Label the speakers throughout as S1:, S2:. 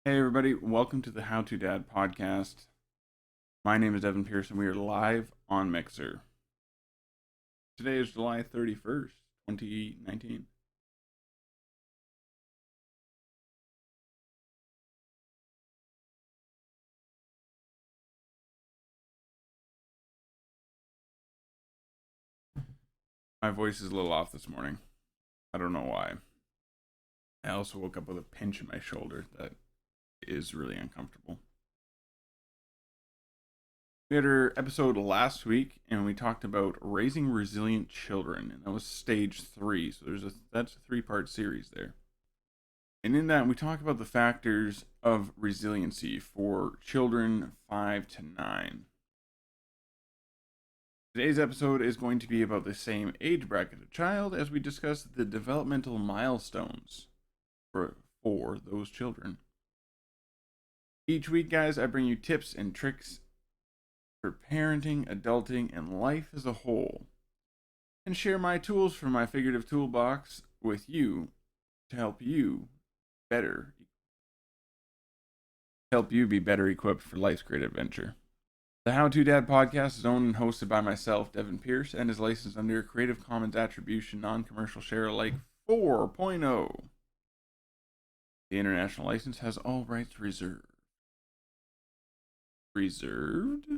S1: Hey everybody, welcome to the How to Dad podcast. My name is Devin Pierce and we are live on Mixer. Today is July 31st, 2019. My voice is a little off this morning. I don't know why. I also woke up with a pinch in my shoulder that is really uncomfortable. We had our episode last week and we talked about raising resilient children, and that was stage 3. So that's a 3-part series there. And in that, we talk about the factors of resiliency for children 5 to 9. Today's episode is going to be about the same age bracket of child as we discuss the developmental milestones for those children. Each week, guys, I bring you tips and tricks for parenting, adulting, and life as a whole, and share my tools from my figurative toolbox with you to help you be better equipped for life's great adventure. The How to Dad podcast is owned and hosted by myself, Devin Pierce, and is licensed under Creative Commons Attribution Non-Commercial Share Alike 4.0. The international license has all rights reserved. Reserved? I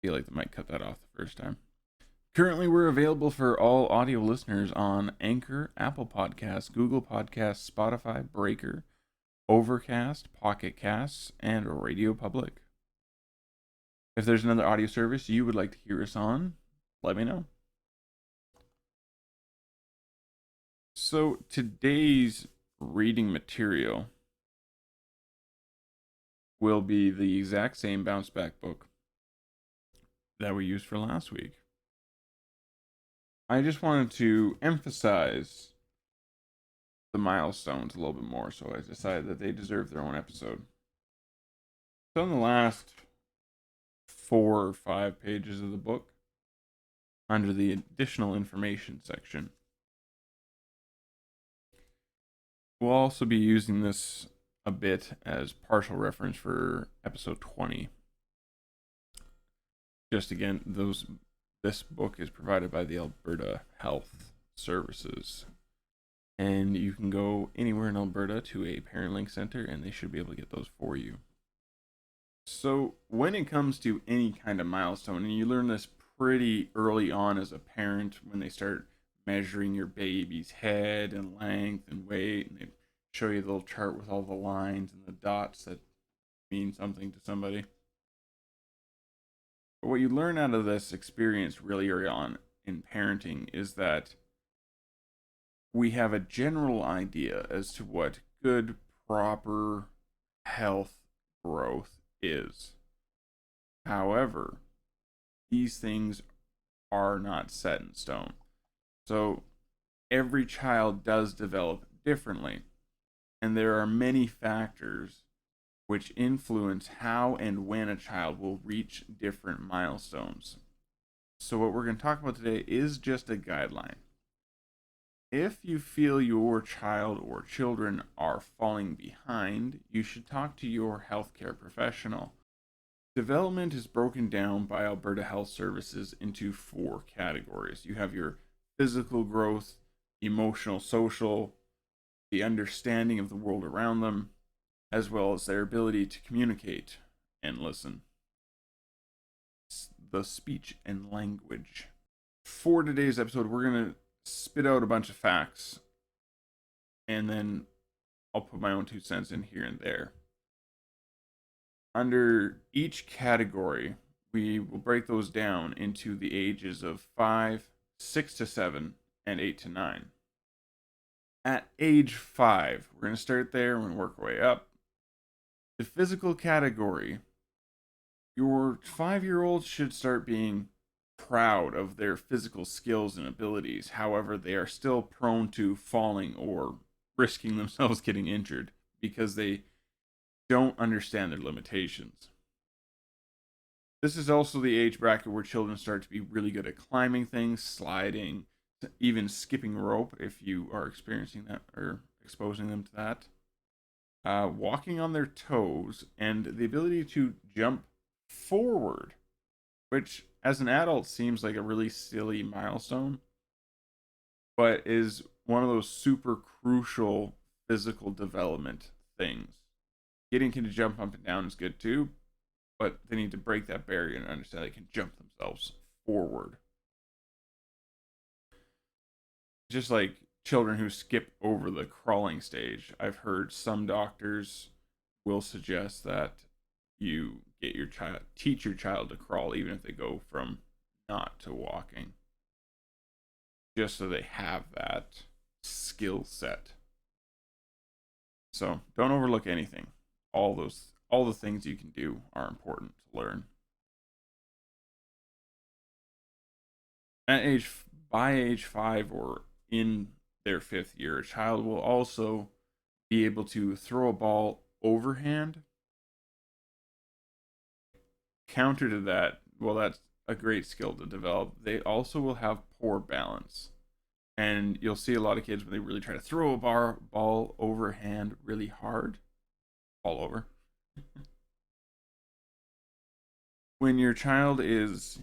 S1: feel like they might cut that off the first time. Currently, we're available for all audio listeners on Anchor, Apple Podcasts, Google Podcasts, Spotify, Breaker, OverCast, Pocket Casts, and RadioPublic. If there's another audio service you would like to hear us on, let me know. So today's reading material will be the exact same bounce back book that we used for last week. I just wanted to emphasize the milestones a little bit more, so I decided that they deserve their own episode. So in the last 4 or 5 pages of the book, under the additional information section, we'll also be using this a bit as partial reference for episode 20. Just again, this book is provided by the Alberta Health Services, and you can go anywhere in Alberta to a Parent Link Center and they should be able to get those for you. So when it comes to any kind of milestone, and you learn this pretty early on as a parent when they start measuring your baby's head and length and weight, and they show you the little chart with all the lines and the dots that mean something to somebody. But what you learn out of this experience really early on in parenting is that we have a general idea as to what good, proper health growth is. However, these things are not set in stone. So every child does develop differently, and there are many factors which influence how and when a child will reach different milestones. So what we're going to talk about today is just a guideline. If you feel your child or children are falling behind, you should talk to your healthcare professional. Development is broken down by Alberta Health Services into 4 categories. You have your physical growth, emotional, social, the understanding of the world around them, as well as their ability to communicate and listen. The speech and language. For today's episode, we're going to spit out a bunch of facts, and then I'll put my own 2 cents in here and there. Under each category, we will break those down into the ages of 5, 6 to 7, and 8 to 9. At age 5, we're going to start there and work our way up. The physical category, your 5-year-old should start being proud of their physical skills and abilities. However, they are still prone to falling or risking themselves getting injured because they don't understand their limitations. This is also the age bracket where children start to be really good at climbing things, sliding, even skipping rope if you are experiencing that or exposing them to that. walking on their toes, and the ability to jump forward, which as an adult seems like a really silly milestone, but is one of those super crucial physical development things. Getting kids to jump up and down is good too, but they need to break that barrier and understand they can jump themselves forward. Just like children who skip over the crawling stage, I've heard some doctors will suggest that you get your child, teach your child to crawl, even if they go from not to walking, just so they have that skill set. So don't overlook anything. All the things you can do are important to learn. At age by age 5 or in their 5th year, a child will also be able to throw a ball overhand. Counter to that, well, that's a great skill to develop. They also will have poor balance. And you'll see a lot of kids when they really try to throw a ball overhand really hard, all over. When your child is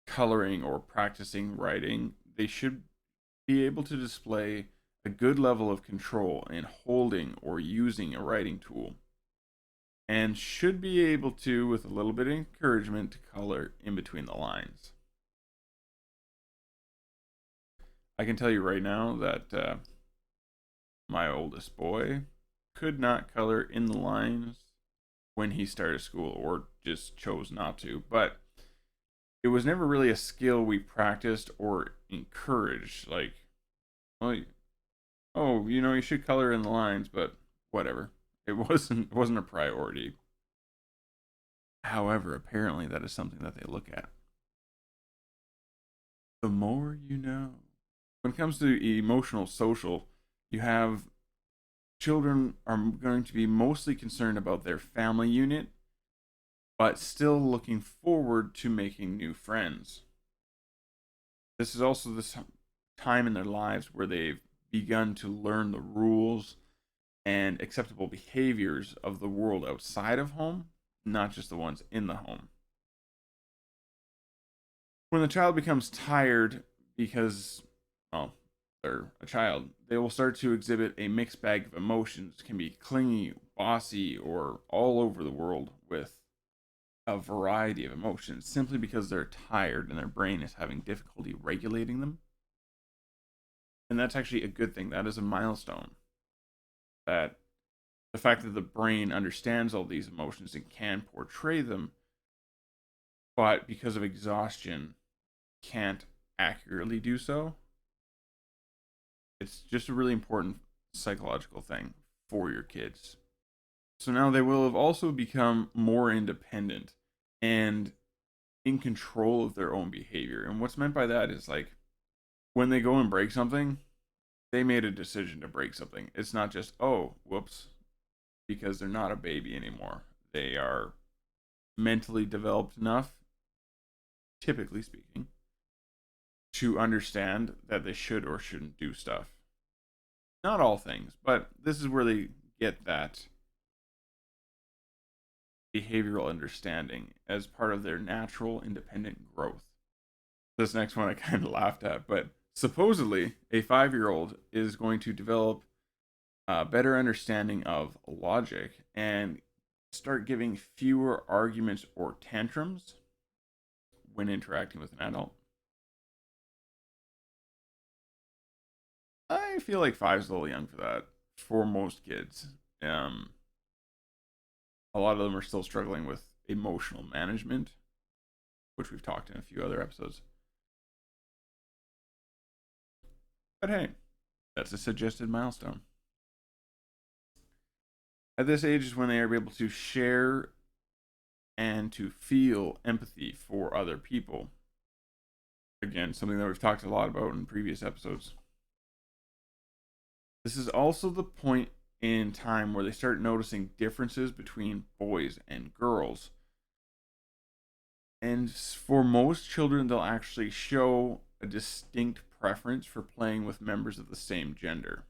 S1: coloring or practicing writing, they should be able to display a good level of control in holding or using a writing tool, and should be able to, with a little bit of encouragement, to color in between the lines. I can tell you right now that my oldest boy could not color in the lines when he started school, or just chose not to. But it was never really a skill we practiced or encouraged. Like, oh, you should color in the lines, but whatever. It wasn't a priority. However, apparently that is something that they look at. The more you know. When it comes to emotional social, you have children are going to be mostly concerned about their family unit, but still looking forward to making new friends. This is also this time in their lives where they've begun to learn the rules and acceptable behaviors of the world outside of home, not just the ones in the home. When the child becomes tired because, well, they're a child, they will start to exhibit a mixed bag of emotions, can be clingy, bossy, or all over the world with a variety of emotions simply because they're tired and their brain is having difficulty regulating them. And that's actually a good thing. That is a milestone. That the fact that the brain understands all these emotions and can portray them, but because of exhaustion, can't accurately do so. It's just a really important psychological thing for your kids. So now they will have also become more independent and in control of their own behavior. And what's meant by that is like when they go and break something, they made a decision to break something. It's not just, oh, whoops, because they're not a baby anymore. They are mentally developed enough, typically speaking, to understand that they should or shouldn't do stuff. Not all things, but this is where they get that behavioral understanding as part of their natural independent growth. This next one I kind of laughed at, but supposedly a 5-year-old is going to develop a better understanding of logic and start giving fewer arguments or tantrums when interacting with an adult. I feel like 5 is a little young for that for most kids. A lot of them are still struggling with emotional management, which we've talked in a few other episodes. But hey, that's a suggested milestone. At this age is when they are able to share and to feel empathy for other people. Again, something that we've talked a lot about in previous episodes. This is also the point in time where they start noticing differences between boys and girls. And for most children, they'll actually show a distinct preference for playing with members of the same gender,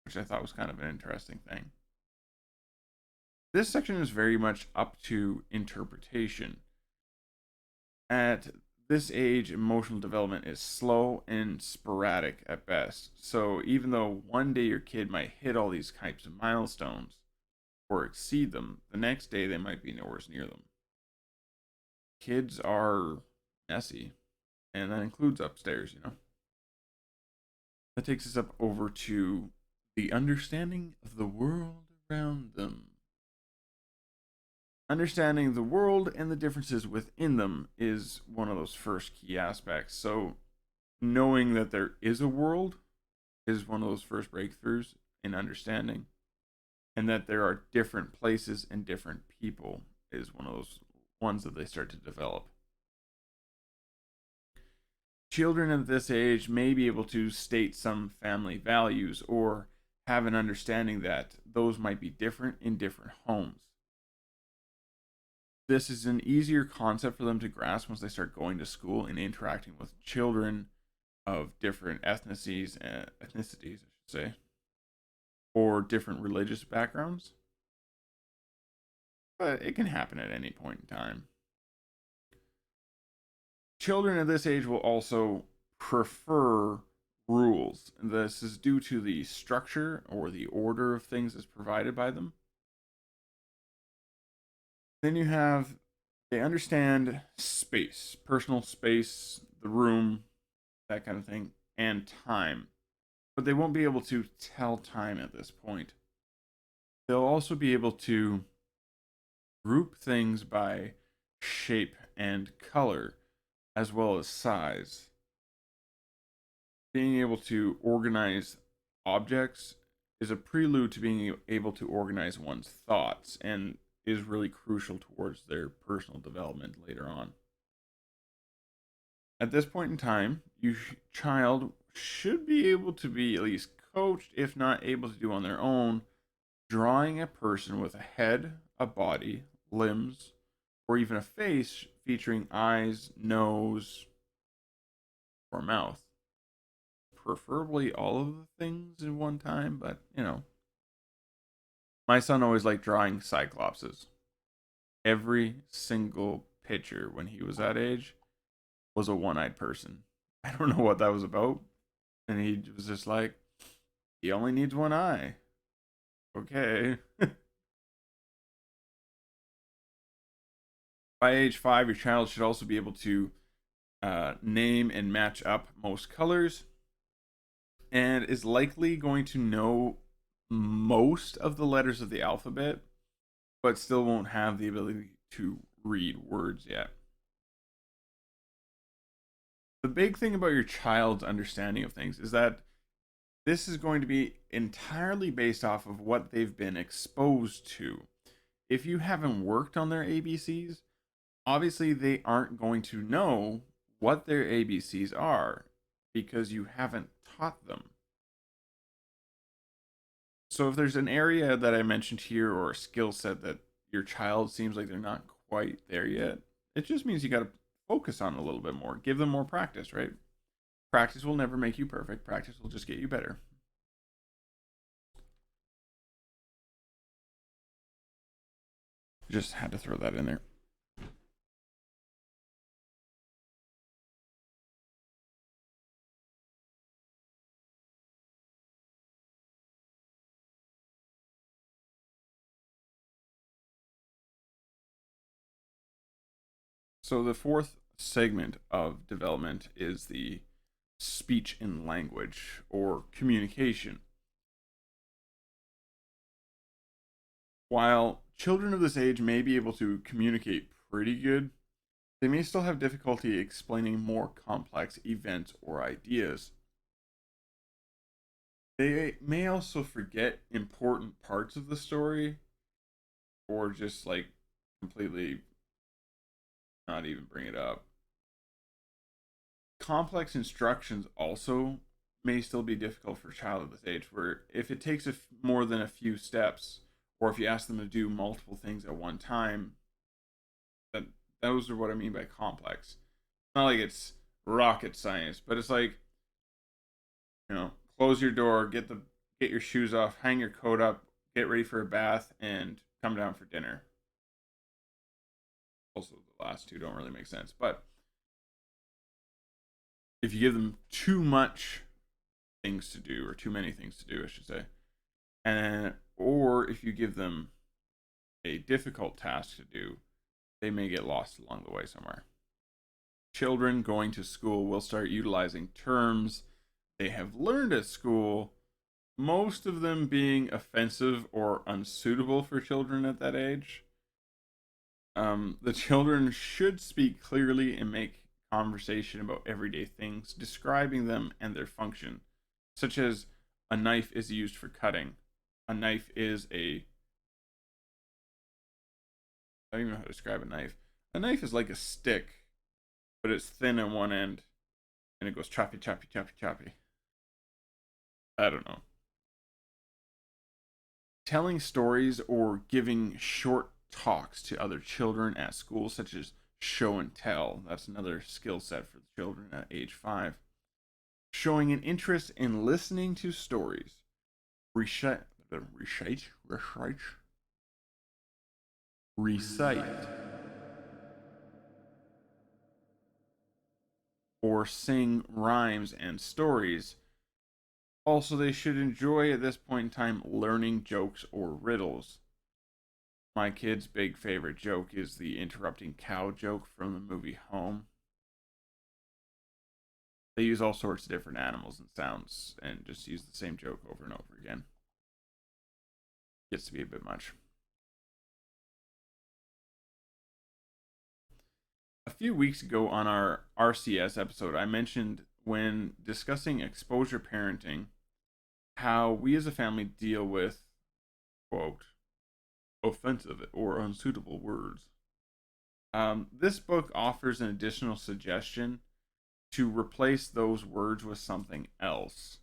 S1: which I thought was kind of an interesting thing. This section is very much up to interpretation. At this age, emotional development is slow and sporadic at best. So even though one day your kid might hit all these types of milestones or exceed them, the next day they might be nowhere near them. Kids are messy, and that includes upstairs, That takes us up over to the understanding of the world around them. Understanding the world and the differences within them is one of those first key aspects. So, knowing that there is a world is one of those first breakthroughs in understanding, and that there are different places and different people is one of those ones that they start to develop. Children at this age may be able to state some family values or have an understanding that those might be different in different homes. This is an easier concept for them to grasp once they start going to school and interacting with children of different ethnicities, I should say, or different religious backgrounds. But it can happen at any point in time. Children at this age will also prefer rules. This is due to the structure or the order of things that's provided by them. Then you have, they understand space, personal space, the room, that kind of thing, and time. But they won't be able to tell time at this point. They'll also be able to group things by shape and color, as well as size. Being able to organize objects is a prelude to being able to organize one's thoughts and is really crucial towards their personal development later on. At this point in time, your child should be able to be at least coached, if not able to do on their own, drawing a person with a head, a body, limbs, or even a face featuring eyes, nose, or mouth. Preferably all of the things in one time, but my son always liked drawing cyclopses. Every single picture when he was that age was a one-eyed person. I don't know what that was about. And he was just like, he only needs one eye. Okay. By age 5, your child should also be able to name and match up most colors, and is likely going to know most of the letters of the alphabet, but still won't have the ability to read words yet. The big thing about your child's understanding of things is that this is going to be entirely based off of what they've been exposed to. If you haven't worked on their ABCs, obviously they aren't going to know what their ABCs are because you haven't taught them. So if there's an area that I mentioned here or a skill set that your child seems like they're not quite there yet, it just means you got to focus on it a little bit more. Give them more practice, right? Practice will never make you perfect. Practice will just get you better. Just had to throw that in there. So the fourth segment of development is the speech and language or communication. While children of this age may be able to communicate pretty good, they may still have difficulty explaining more complex events or ideas. They may also forget important parts of the story or just like completely not even bring it up. Complex instructions also may still be difficult for a child at this age, where if it takes more than a few steps, or if you ask them to do multiple things at one time, that those are what I mean by complex. It's not like it's rocket science, but it's like, close your door, get your shoes off, hang your coat up, get ready for a bath, and come down for dinner. Also, the last two don't really make sense. But if you give them too much things to do, or too many things to do, I should say, or if you give them a difficult task to do, they may get lost along the way somewhere. Children going to school will start utilizing terms they have learned at school, most of them being offensive or unsuitable for children at that age. The children should speak clearly and make conversation about everyday things, describing them and their function, such as a knife is used for cutting. A knife is a... I don't even know how to describe a knife. A knife is like a stick, but it's thin on one end, and it goes choppy, choppy, choppy, choppy. I don't know. Telling stories or giving short talks to other children at school, such as show and tell. That's another skill set for the children at age 5. Showing an interest in listening to stories. Recite. Or sing rhymes and stories. Also, they should enjoy at this point in time learning jokes or riddles. My kid's big favorite joke is the interrupting cow joke from the movie Home. They use all sorts of different animals and sounds and just use the same joke over and over again. Gets to be a bit much. A few weeks ago on our RCS episode, I mentioned when discussing exposure parenting how we as a family deal with, quote, offensive or unsuitable words. This book offers an additional suggestion to replace those words with something else,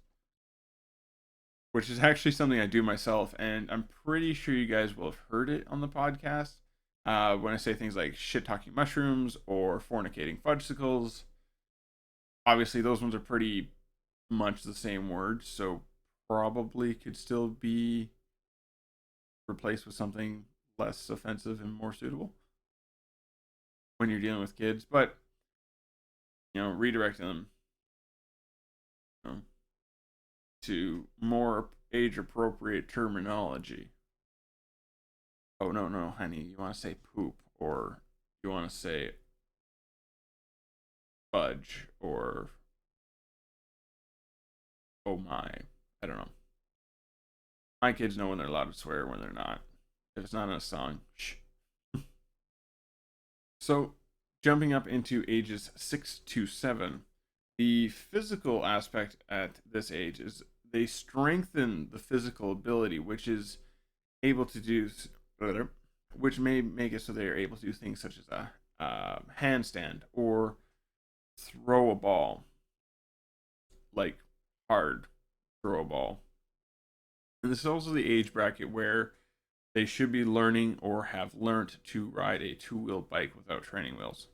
S1: which is actually something I do myself, and I'm pretty sure you guys will have heard it on the podcast. When I say things like shit-talking mushrooms or fornicating fudgesicles, obviously those ones are pretty much the same words, so probably could still be replaced with something less offensive and more suitable when you're dealing with kids. But redirecting them to more age-appropriate terminology. Oh, no, honey, you want to say poop, or you want to say fudge, or oh my, I don't know. My kids know when they're allowed to swear, when they're not. If it's not in a song, shh. So, jumping up into ages 6 to 7, the physical aspect at this age is they strengthen the physical ability, which is able to do, which may make it so they are able to do things such as a handstand or throw a ball, like hard throw a ball. And this is also the age bracket where they should be learning or have learned to ride a two-wheel bike without training wheels,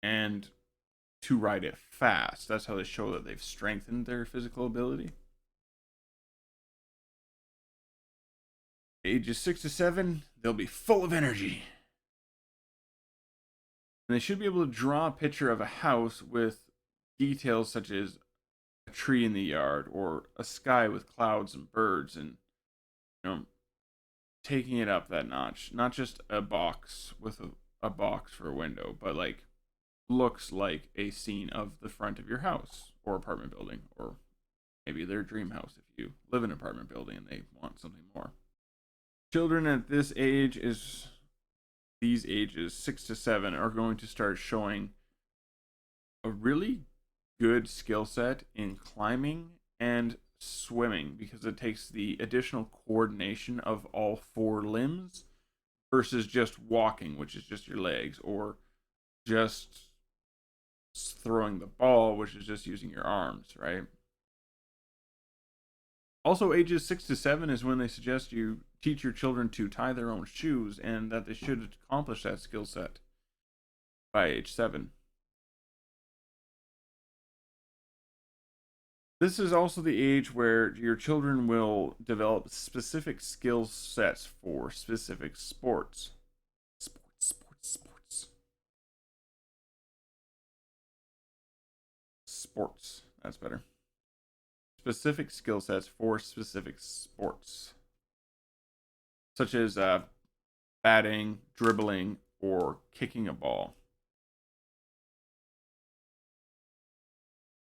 S1: and to ride it fast. That's how they show that they've strengthened their physical ability. Ages 6 to 7, they'll be full of energy. And they should be able to draw a picture of a house with details such as a tree in the yard or a sky with clouds and birds, and taking it up that notch. Not just a box with a box for a window, but like looks like a scene of the front of your house or apartment building, or maybe their dream house if you live in an apartment building and they want something more. Children at these ages 6 to 7 are going to start showing a really good skill set in climbing and swimming, because it takes the additional coordination of all 4 limbs versus just walking, which is just your legs, or just throwing the ball, which is just using your arms, right? Also, ages 6 to 7 is when they suggest you teach your children to tie their own shoes, and that they should accomplish that skill set by age 7. This is also the age where your children will develop specific skill sets for specific sports. Sports. Sports. That's better. Specific skill sets for specific sports, such as batting, dribbling, or kicking a ball.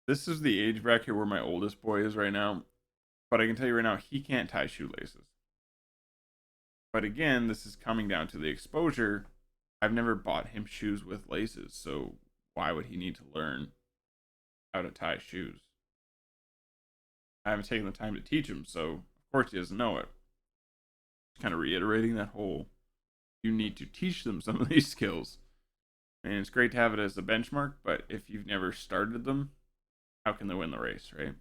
S1: This is the age bracket where my oldest boy is right now, but I can tell you right now, he can't tie shoelaces. But again, this is coming down to the exposure. I've never bought him shoes with laces, so why would he need to learn how to tie shoes? I haven't taken the time to teach him, so of course he doesn't know it. Kind of reiterating that whole, you need to teach them some of these skills. And it's great to have it as a benchmark, but if you've never started them, how can they win the race, right?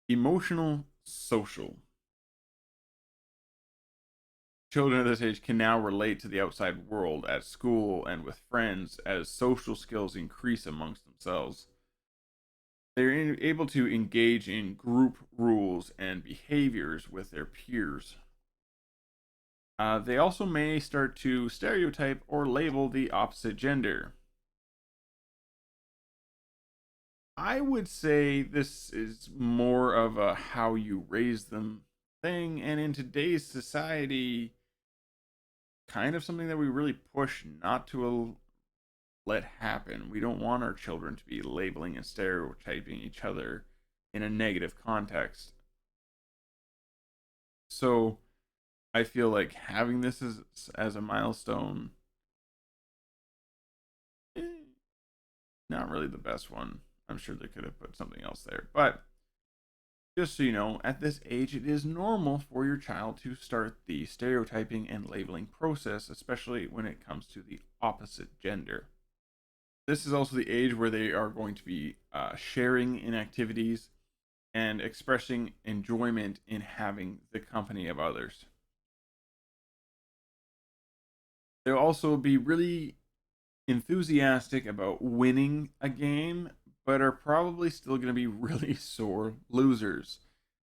S1: Emotional social. Children of this age can now relate to the outside world at school and with friends as social skills increase amongst themselves. They're able to engage in group rules and behaviors with their peers. They also may start to stereotype or label the opposite gender. I would say this is more of a how you raise them thing, and in today's society, kind of something that we really push not to let happen. We don't want our children to be labeling and stereotyping each other in a negative context. So I feel like having this as a milestone, eh, not really the best one. I'm sure they could have put something else there. But just so you know, at this age, it is normal for your child to start the stereotyping and labeling process, especially when it comes to the opposite gender. This is also the age where they are going to be sharing in activities and expressing enjoyment in having the company of others. They'll also be really enthusiastic about winning a game, but are probably still going to be really sore losers.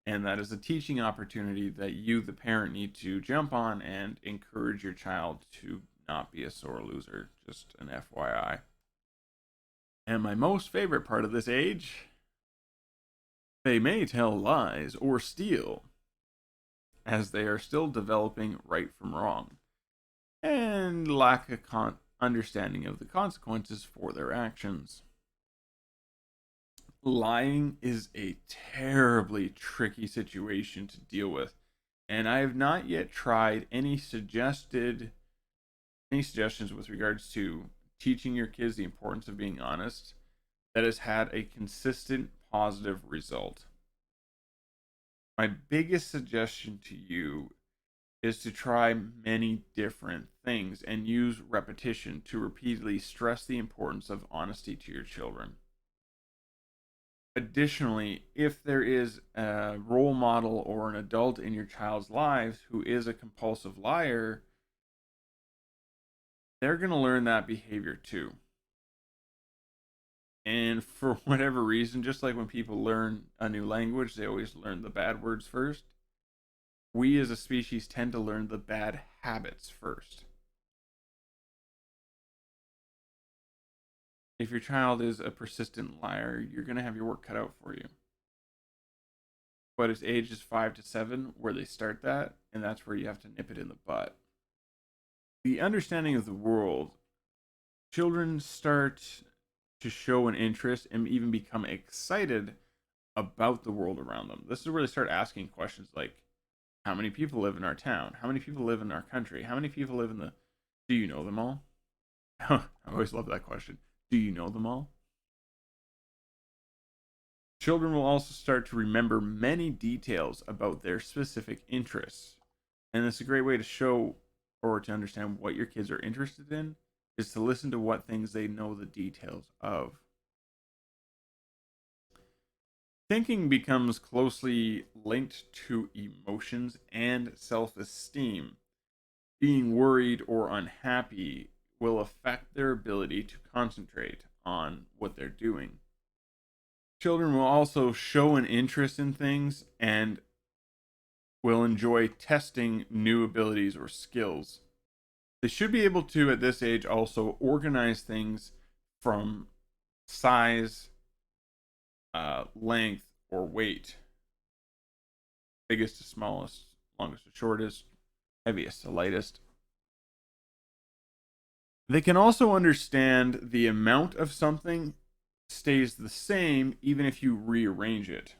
S1: And that is a teaching opportunity that you, the parent, need to jump on and encourage your child to not be a sore loser. Just an FYI. And my most favorite part of this age, they may tell lies or steal, as they are still developing right from wrong and lack a understanding of the consequences for their actions. Lying is a terribly tricky situation to deal with, and I have not yet tried any suggestions with regards to teaching your kids the importance of being honest that has had a consistent positive result. My biggest suggestion to you is to try many different things and use repetition to repeatedly stress the importance of honesty to your children. Additionally, if there is a role model or an adult in your child's lives who is a compulsive liar, they're going to learn that behavior too. And for whatever reason, just like when people learn a new language, they always learn the bad words first. We as a species tend to learn the bad habits first. If your child is a persistent liar, you're going to have your work cut out for you. But it's ages 5 to 7 where they start that, and that's where you have to nip it in the butt. The understanding of the world, children start to show an interest and even become excited about the world around them. This is where they start asking questions like, how many people live in our town? How many people live in our country? How many people live in the... Do you know them all? I always love that question. Do you know them all? Children will also start to remember many details about their specific interests. And it's a great way to show or to understand what your kids are interested in is to listen to what things they know the details of. Thinking becomes closely linked to emotions and self esteem. Being worried or unhappy will affect their ability to concentrate. on what they're doing. Children will also show an interest in things and will enjoy testing new abilities or skills. They should be able to, at this age, also organize things from size, length, or weight. Biggest to smallest, longest to shortest, heaviest to lightest. They can also understand the amount of something stays the same even if you rearrange it.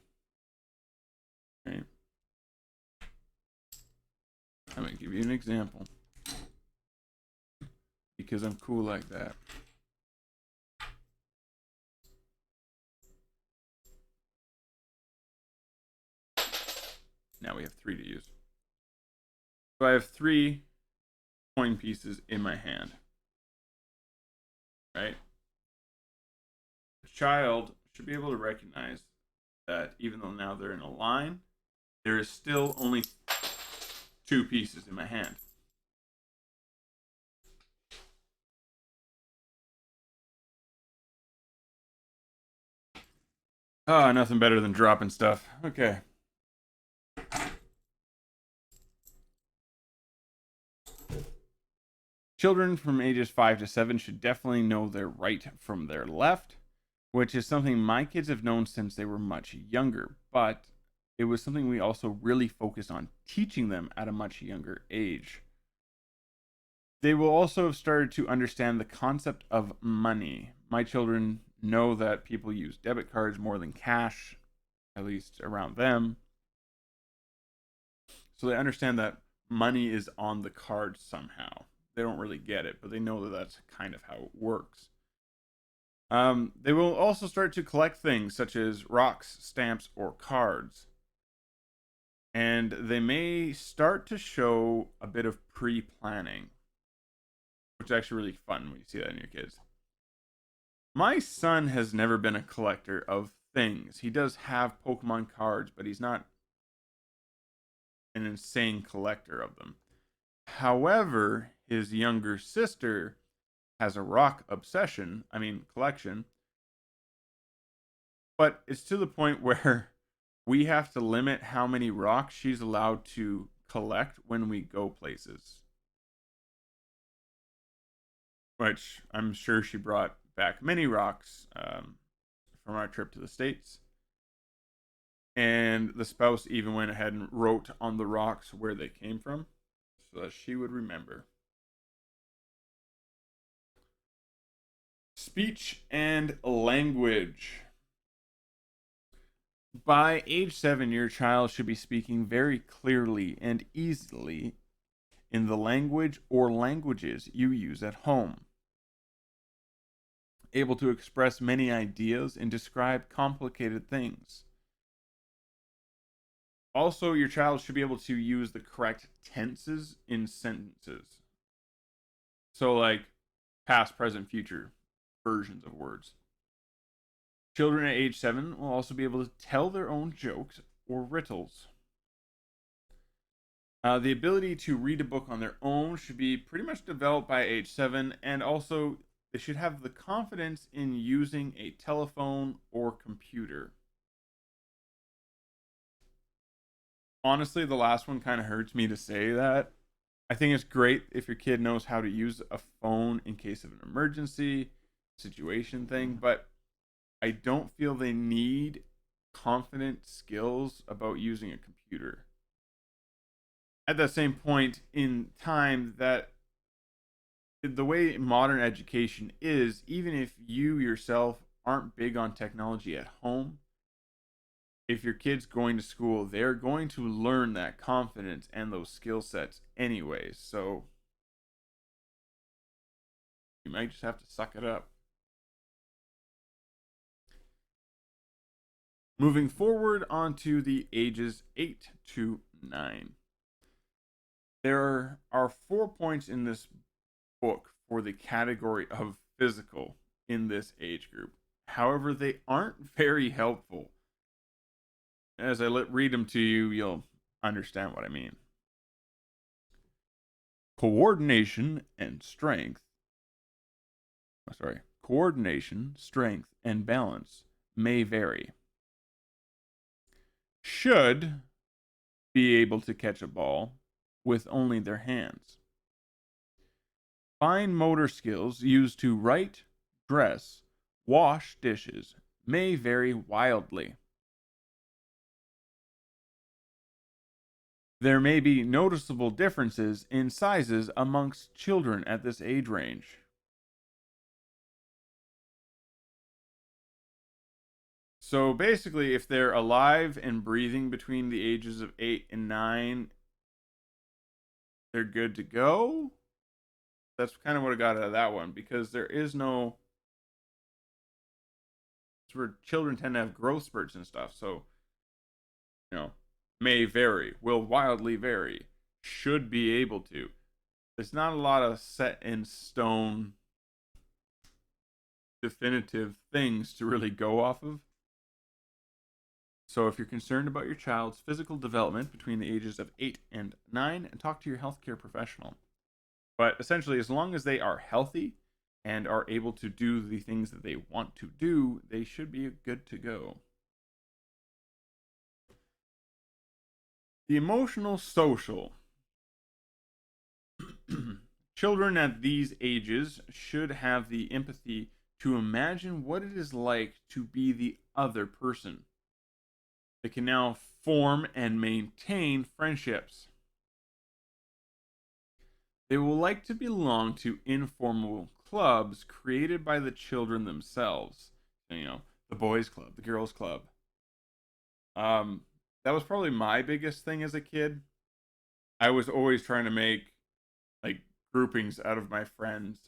S1: Okay. I'm going to give you an example because I'm cool like that. Now we have 3 to use. So I have 3 coin pieces in my hand. Right? The child should be able to recognize that even though now they're in a line, there is still only 2 pieces in my hand. Oh, nothing better than dropping stuff. Okay. Children from ages 5 to 7 should definitely know their right from their left, which is something my kids have known since they were much younger, but it was something we also really focused on teaching them at a much younger age. They will also have started to understand the concept of money. My children know that people use debit cards more than cash, at least around them. So they understand that money is on the card somehow. They don't really get it, but they know that that's kind of how it works. They will also start to collect things such as rocks, stamps, or cards. And they may start to show a bit of pre-planning, which is actually really fun when you see that in your kids. My son has never been a collector of things. He does have Pokemon cards, but he's not an insane collector of them. However, his younger sister has a rock collection, but it's to the point where we have to limit how many rocks she's allowed to collect when we go places. Which I'm sure she brought back many rocks from our trip to the States. And the spouse even went ahead and wrote on the rocks where they came from so that she would remember. Speech and language. By age 7, your child should be speaking very clearly and easily in the language or languages you use at home. Able to express many ideas and describe complicated things. Also, your child should be able to use the correct tenses in sentences. So, like past, present, future versions of words. Children at age 7 will also be able to tell their own jokes or riddles. The ability to read a book on their own should be pretty much developed by age 7, and also they should have the confidence in using a telephone or computer. Honestly, the last one kind of hurts me to say that. I think it's great if your kid knows how to use a phone in case of an emergency situation thing, but I don't feel they need confident skills about using a computer. At that same point in time, that the way modern education is, even if you yourself aren't big on technology at home, if your kid's going to school, they're going to learn that confidence and those skill sets anyways. So you might just have to suck it up. Moving forward onto the ages 8 to 9. There are 4 points in this book for the category of physical in this age group. However, they aren't very helpful. As I read them to you, you'll understand what I mean. Coordination and strength. coordination, strength, and balance may vary. Should be able to catch a ball with only their hands. Fine motor skills used to write, dress, wash dishes may vary wildly. There may be noticeable differences in sizes amongst children at this age range. So basically, if they're alive and breathing between the ages of 8 and 9, they're good to go. That's kind of what I got out of that one, because there is no. It's where children tend to have growth spurts and stuff. So, may vary, will wildly vary, should be able to. There's not a lot of set in stone definitive things to really go off of. So if you're concerned about your child's physical development between the ages of 8 and 9, talk to your healthcare professional. But essentially, as long as they are healthy and are able to do the things that they want to do, they should be good to go. The emotional social. Children at these ages should have the empathy to imagine what it is like to be the other person. They can now form and maintain friendships. They will like to belong to informal clubs created by the children themselves. The boys' club, the girls' club. That was probably my biggest thing as a kid. I was always trying to make like groupings out of my friends,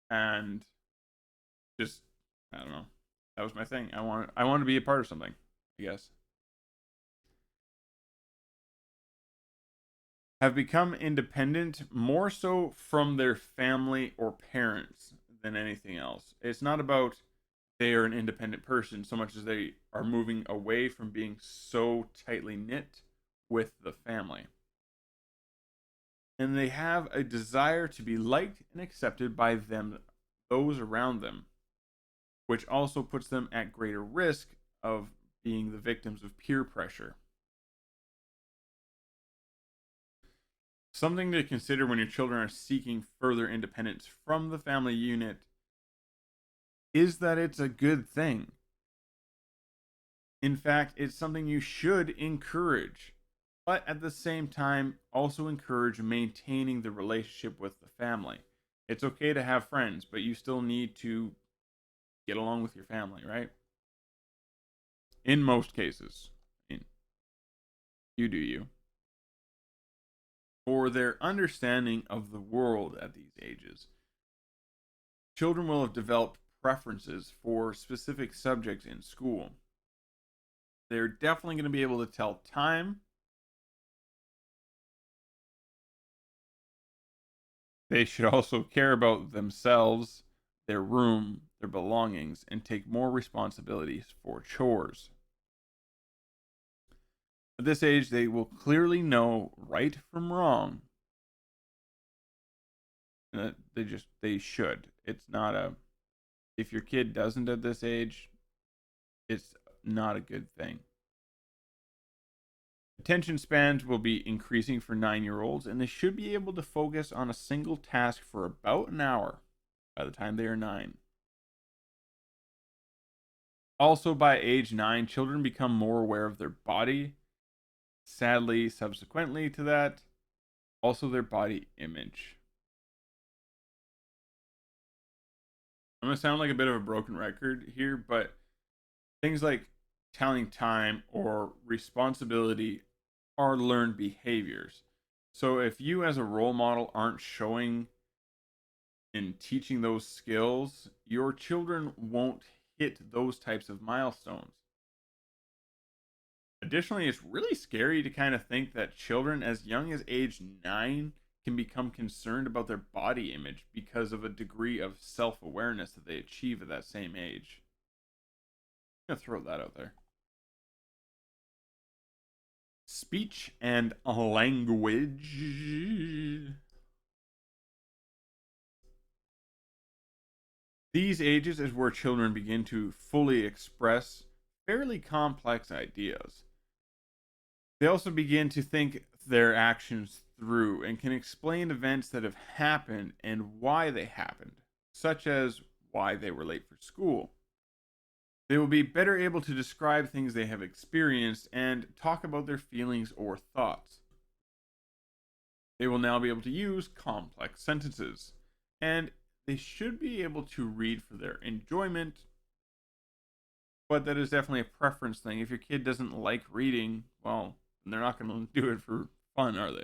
S1: and just I don't know. That was my thing. I want to be a part of something, I guess. Have become independent more so from their family or parents than anything else. It's not about they are an independent person so much as they are moving away from being so tightly knit with the family. And they have a desire to be liked and accepted by those around them, which also puts them at greater risk of being the victims of peer pressure. Something to consider when your children are seeking further independence from the family unit is that it's a good thing. In fact, it's something you should encourage, but at the same time, also encourage maintaining the relationship with the family. It's okay to have friends, but you still need to get along with your family, right? In most cases. You do you. For their understanding of the world at these ages, children will have developed preferences for specific subjects in school. They're definitely going to be able to tell time. They should also care about themselves, their room, their belongings, and take more responsibilities for chores. At this age, they will clearly know right from wrong. They should. It's not a. If your kid doesn't at this age, it's not a good thing. Attention spans will be increasing for 9-year-olds, and they should be able to focus on a single task for about an hour by the time they are 9. Also, by age 9, children become more aware of their body. Sadly, subsequently to that, also their body image. I'm going to sound like a bit of a broken record here, but things like telling time or responsibility are learned behaviors. So if you as a role model aren't showing and teaching those skills, your children won't hit those types of milestones. Additionally, it's really scary to kind of think that children as young as age 9 can become concerned about their body image because of a degree of self-awareness that they achieve at that same age. I'm going to throw that out there. Speech and language. These ages is where children begin to fully express fairly complex ideas. They also begin to think their actions through and can explain events that have happened and why they happened, such as why they were late for school. They will be better able to describe things they have experienced and talk about their feelings or thoughts. They will now be able to use complex sentences, and they should be able to read for their enjoyment, but that is definitely a preference thing. If your kid doesn't like reading, well, they're not going to do it for fun, are they?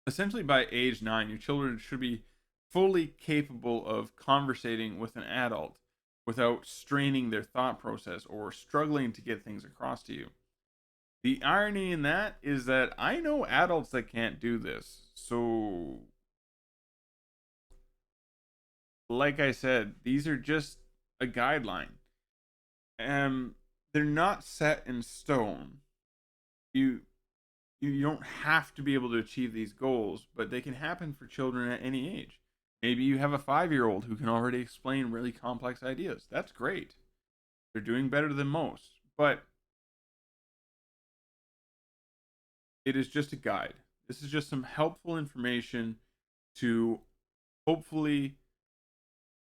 S1: Essentially, by age 9, your children should be fully capable of conversating with an adult without straining their thought process or struggling to get things across to you. The irony in that is that I know adults that can't do this. So, like I said, these are just a guideline. Um, they're not set in stone. You you don't have to be able to achieve these goals, but they can happen for children at any age. Maybe you have a 5-year-old who can already explain really complex ideas. That's great. They're doing better than most. But it is just a guide. This is just some helpful information to hopefully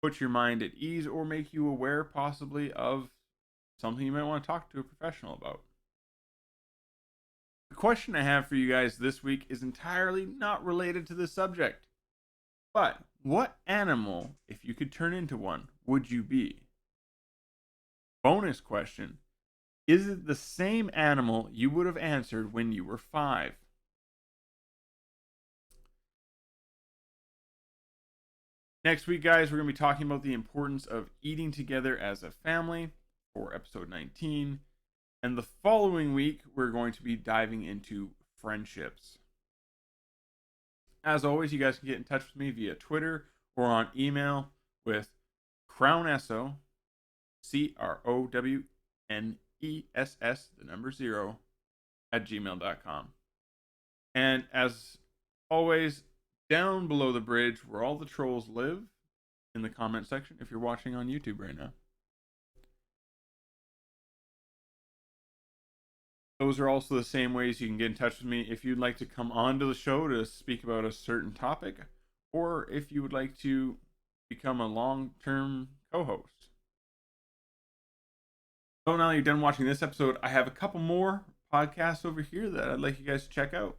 S1: put your mind at ease or make you aware possibly of something you might want to talk to a professional about. The question I have for you guys this week is entirely not related to this subject. But what animal, if you could turn into one, would you be? Bonus question: is it the same animal you would have answered when you were 5? Next week, guys, we're going to be talking about the importance of eating together as a family for episode 19. And the following week, we're going to be diving into friendships. As always, you guys can get in touch with me via Twitter or on email with CrownEss0, CROWNESS, the number 0, at gmail.com. And as always, down below the bridge where all the trolls live, in the comment section, if you're watching on YouTube right now. Those are also the same ways you can get in touch with me if you'd like to come onto the show to speak about a certain topic, or if you would like to become a long-term co-host. So now you're done watching this episode, I have a couple more podcasts over here that I'd like you guys to check out.